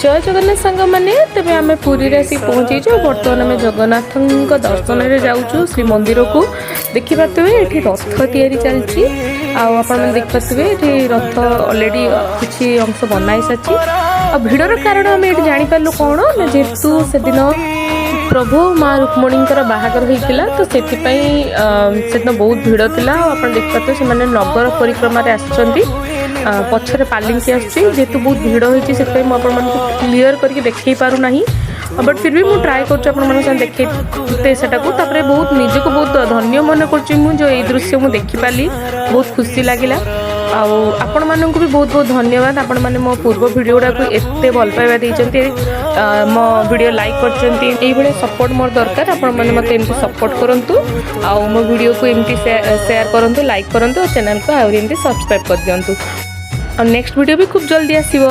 जय जगन्नाथ सांग मैंने तेज आम पुरी आसिक पहुँचीचु। बर्तमान आम जगन्नाथ दर्शन जाऊँ श्री मंदिर को। देखिपे ये रथ तैयारी चलती आपने देखिपे ये रथ अलरेडी किसी अंश बनाई सारी। भिड़र कारण आम ये जापारू कौन ना जेहेतु से दिन प्रभु माँ रुक्मणी बाहागर होता तो से दिन बहुत भिड़ था। आप देखिए से नगर परिक्रमा पछरे पालिंकी आसतु बहुत भिड़ होती से क्लीयर करके देखे पारना बट फिर भी मुझे ट्राए कर देखे सेटा को बहुत निजक बहुत धन्य मन कर दृश्य मुझे देखिपाली बहुत खुशी लगे। आपण मानक भी बहुत बहुत धन्यवाद। आपण मैंने मो पूर्व वीडियो गुड़ा को एत भल पाइबा देते मो वीडियो लाइक कर सपोर्ट मोर दरकार। आपण मैंने मत एमती सपोर्ट करूँ आ मो वीडियो को एमती शेयर करूँ लाइक करूँ और चैनल को आउरी एमती सब्सक्राइब कर दिंतु। और नेक्स्ट वीडियो भी खूब जल्दी आसीबो।